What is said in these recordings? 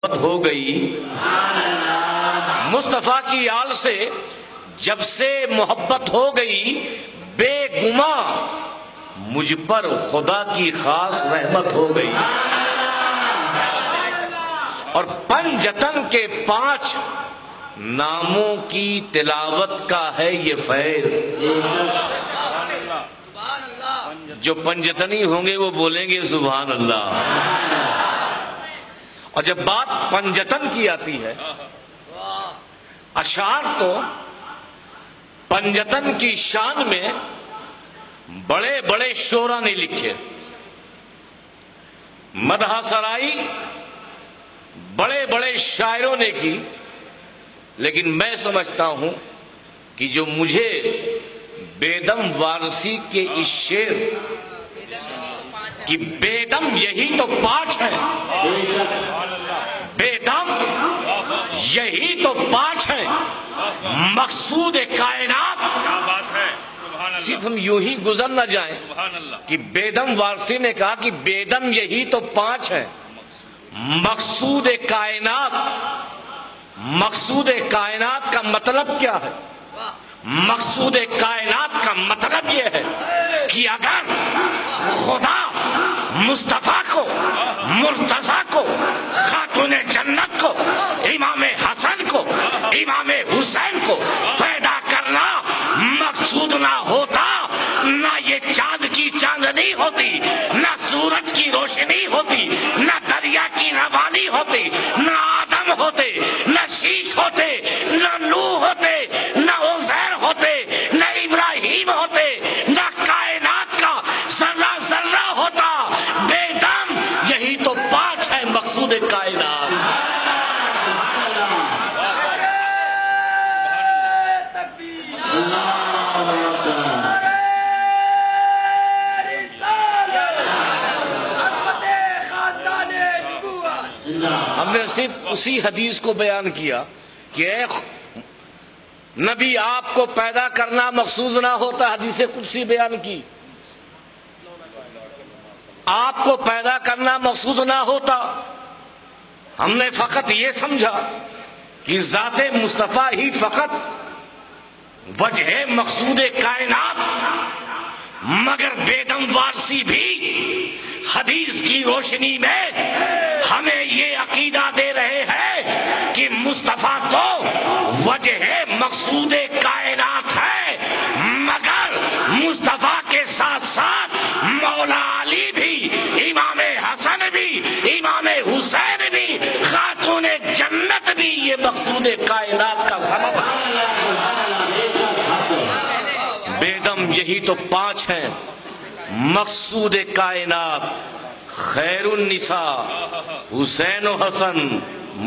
ہو گئی مصطفیٰ کی آل سے، جب سے محبت ہو گئی بے گماں مجھ پر خدا کی خاص رحمت ہو گئی۔ اور پنجتن کے 5 ناموں کی تلاوت کا ہے یہ فیض۔ جو پنجتنی ہوں گے وہ بولیں گے سبحان اللہ۔ اور جب بات پنجتن کی آتی ہے، اشعار تو پنجتن کی شان میں بڑے بڑے شعراء نے لکھے، مدح سرائی بڑے بڑے شاعروں نے کی، لیکن میں سمجھتا ہوں کہ جو مجھے بیدم وارسی کے اس شعر کہ بیدم یہی تو 5 ہے، بیدم یہی تو 5 ہے مقصود کائنات۔ کیا بات ہے، صرف ہم یوں ہی گزر نہ جائیں کہ بیدم وارسی نے کہا کہ بیدم یہی تو 5 ہے مقصود کائنات۔ مقصود کائنات کا مطلب کیا ہے؟ مقصود کائنات کا مطلب یہ ہے کہ اگر خدا مصطفیٰ کو، مرتضیٰ کو، خاتون جنت کو، امام حسن کو، امام حسین کو پیدا کرنا مقصود نہ ہوتا، نہ یہ چاند کی چاندنی ہوتی، نہ سورج کی روشنی ہوتی، نہ دریا کی روانی ہوتی، نہ آدم ہوتے، نہ شیش ہوتے، نہ نوح ہوتے، نہ عزیر ہوتے، نہ ابراہیم ہوتے، نہ کائنات کا ذرہ ذرہ ہوتا۔ بے دم یہی تو 5 ہے مقصود کائنات۔ ہم نے صرف اسی حدیث کو بیان کیا کہ اے نبی آپ کو پیدا کرنا مقصود نہ ہوتا، حدیث قدسی بیان کی، آپ کو پیدا کرنا مقصود نہ ہوتا، ہم نے فقط یہ سمجھا کہ ذات مصطفیٰ ہی فقط وجہ مقصود کائنات، مگر بیگم وارسی بھی حدیث کی روشنی میں ہمیں یہ عقیدہ دے رہے ہیں کہ مصطفیٰ تو وجہ مقصود کائنات ہے، مگر مصطفیٰ کے ساتھ ساتھ مولا علی بھی، امام حسن بھی، امام حسین بھی، خاتون جنت بھی یہ مقصود کائنات کا سبب ہے۔ بیدم یہی تو 5 ہیں مقصود کائنات، خیر النساء حسین و حسن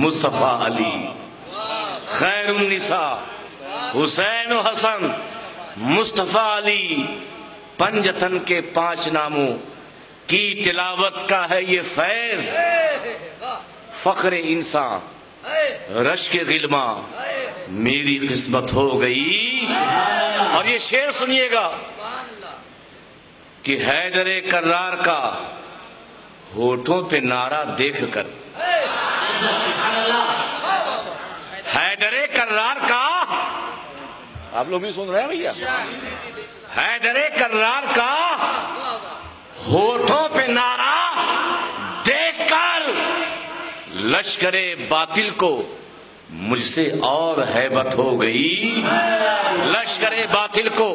مصطفیٰ علی۔ خیر النساء حسین و حسن مصطفیٰ علی، پنجتن کے 5 ناموں کی تلاوت کا ہے یہ فیض۔ فخر انسان رشک غلماں میری قسمت ہو گئی۔ اور یہ شعر سنیے گا کہ حیدر کرار کا ہونٹوں پہ نعرہ دیکھ کر، حیدر کرار کا، آپ لوگ بھی سن رہے ہیں بھیا، حیدر کرار کا ہونٹوں پہ نعرہ دیکھ کر لشکر باطل کو مجھ سے اور ہیبت ہو گئی۔ لشکر باطل کو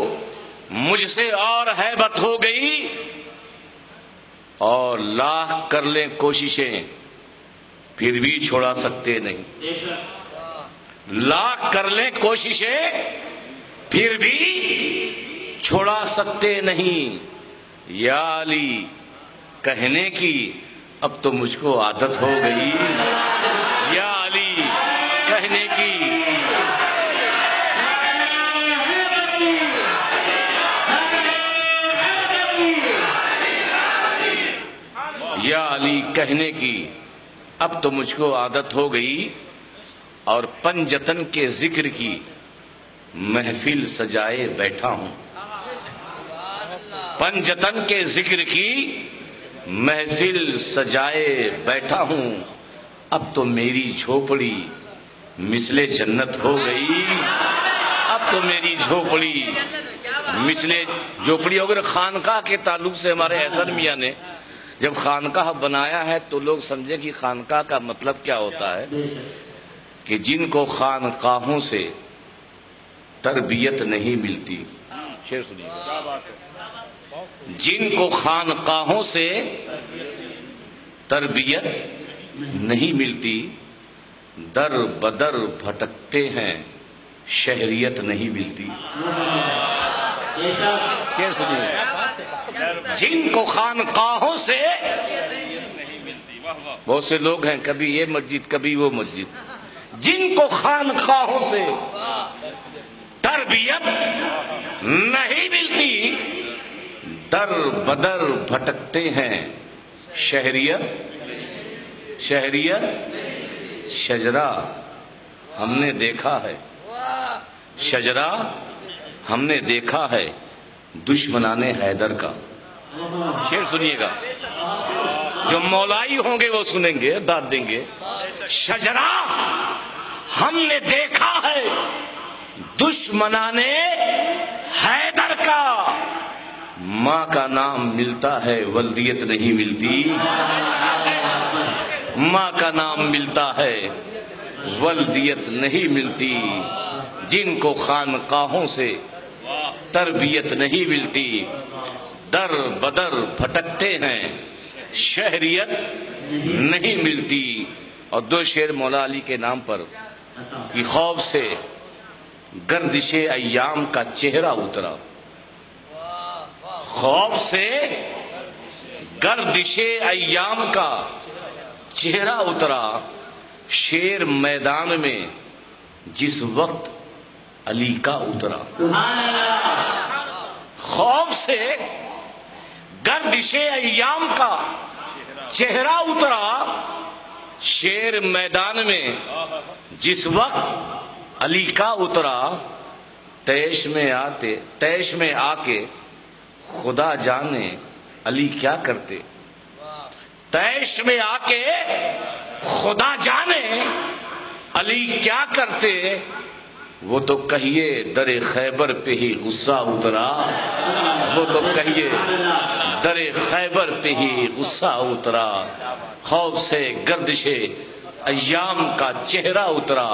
مجھ سے اور ہیبت ہو گئی، اور لاکھ کر لیں کوششیں پھر بھی چھوڑا سکتے نہیں۔ لاکھ کر لیں کوششیں پھر بھی چھوڑا سکتے نہیں۔ یا علی کہنے کی اب تو مجھ کو عادت ہو گئی، یا علی کہنے کی۔ یا علی کہنے کی اب تو مجھ کو عادت ہو گئی، اور پنجتن کے ذکر کی محفل سجائے بیٹھا ہوں۔ پنجتن کے ذکر کی محفل سجائے بیٹھا ہوں، اب تو میری جھوپڑی مثل جنت ہو گئی، اب تو میری جھوپڑی مثل جھوپڑی ہو گئی۔ خانقاہ کے تعلق سے ہمارے احسن میاں نے جب خانقاہ بنایا ہے تو لوگ سمجھیں کہ خانقاہ کا مطلب کیا ہوتا ہے، کہ جن کو خانقاہوں سے تربیت نہیں ملتی، شعر سنیے، جن کو خانقاہوں سے تربیت نہیں ملتی، در بدر بھٹکتے ہیں، شہریت نہیں ملتی۔ شعر سنیے، جن کو خانقاہوں سے، بہت سے لوگ ہیں کبھی یہ مسجد کبھی وہ مسجد، جن کو خانقاہوں سے تربیت نہیں ملتی، در بدر بھٹکتے ہیں، شہریت شجرہ ہم نے دیکھا ہے، شجرہ ہم نے دیکھا ہے دشمنان حیدر کا۔ شعر سنیے گا، جو مولائی ہوں گے وہ سنیں گے، داد دیں گے۔ شجرہ ہم نے دیکھا ہے دشمنان حیدر کا، ماں کا نام ملتا ہے ولدیت نہیں ملتی، ماں کا نام ملتا ہے ولدیت نہیں ملتی، جن کو خانقاہوں سے تربیت نہیں ملتی، در بدر بھٹکتے ہیں، شہریت نہیں ملتی۔ اور دو شعر مولا علی کے نام پر، کہ خوف سے گردش ایام کا چہرہ اترا، خوف سے گردش ایام کا چہرہ اترا، شیر میدان میں جس وقت علی کا اترا۔ خوف سے گردش ایام کا چہرہ اترا، شیر میدان میں جس وقت علی کا اترا، تیش میں آ کے خدا جانے علی کیا کرتے، تیش میں آ کے خدا جانے علی کیا کرتے، وہ تو کہیے در خیبر پہ ہی غصہ اترا، وہ تو کہیے در خیبر پہ ہی غصہ اترا، خوف سے گردش ایام کا چہرہ اترا،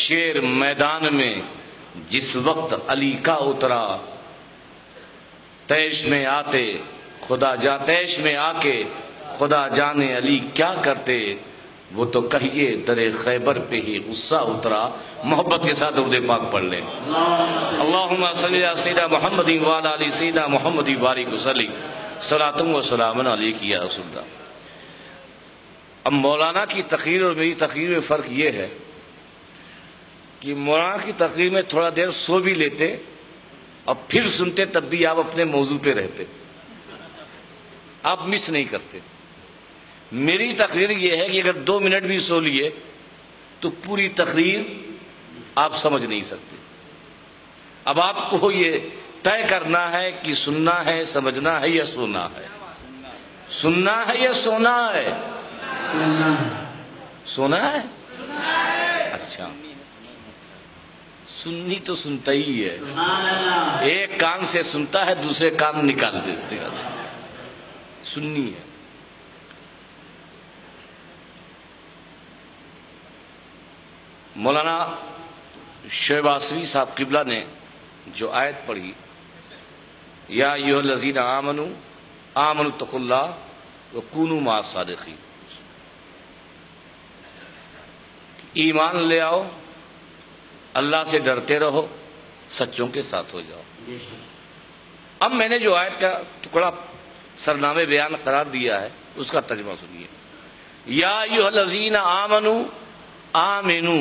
شیر میدان میں جس وقت علی کا اترا، تیش میں آ کے خدا جانے علی کیا کرتے، وہ تو کہیے در خیبر پہ ہی غصہ اترا۔ محبت کے ساتھ درود پاک پڑھ لیں۔ اللہم صلی علی سیدنا محمد وعلی آل سیدنا محمد بارک وسلم، صلاۃ و سلام علیک یا رسول اللہ۔ اب مولانا کی تقریر اور میری تقریر میں فرق یہ ہے کہ مولانا کی تقریر میں تھوڑا دیر سو بھی لیتے اور پھر سنتے، تب بھی آپ اپنے موضوع پہ رہتے، آپ مس نہیں کرتے۔ میری تقریر یہ ہے کہ اگر 2 منٹ بھی سو لیے تو پوری تقریر آپ سمجھ نہیں سکتے۔ اب آپ کو یہ طے کرنا ہے کہ سننا ہے، سمجھنا ہے یا سونا ہے، سننا ہے یا سونا ہے، سونا ہے۔ اچھا، سننی تو سنتا ہی ہے، ایک کان سے سنتا ہے دوسرے کان نکال دیتے، سننی ہے۔ مولانا شعیب آصفی صاحب قبلہ نے جو آیت پڑھی، یا ایھا الذین آمنوا اتقوا اللہ وکونوا مع الصادقین، ایمان لے آؤ، اللہ سے ڈرتے رہو، سچوں کے ساتھ ہو جاؤ۔ اب میں نے جو آیت کا ٹکڑا سرنامے بیان قرار دیا ہے اس کا ترجمہ سنیے۔ یا ایھا الذین آمنوا آمنو،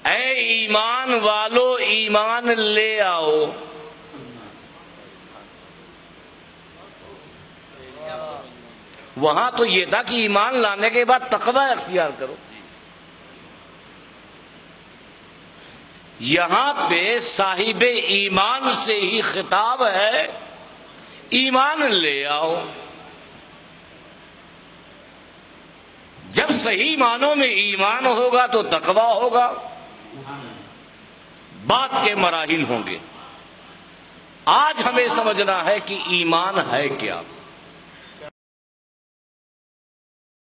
اے ایمان والو ایمان لے آؤ، وہاں تو یہ تھا کہ ایمان لانے کے بعد تقوی اختیار کرو، یہاں پہ صاحب ایمان سے ہی خطاب ہے، ایمان لے آؤ۔ جب صحیح معنوں میں ایمان ہوگا تو تقویٰ ہوگا، بات کے مراحل ہوں گے۔ آج ہمیں سمجھنا ہے کہ ایمان ہے کیا۔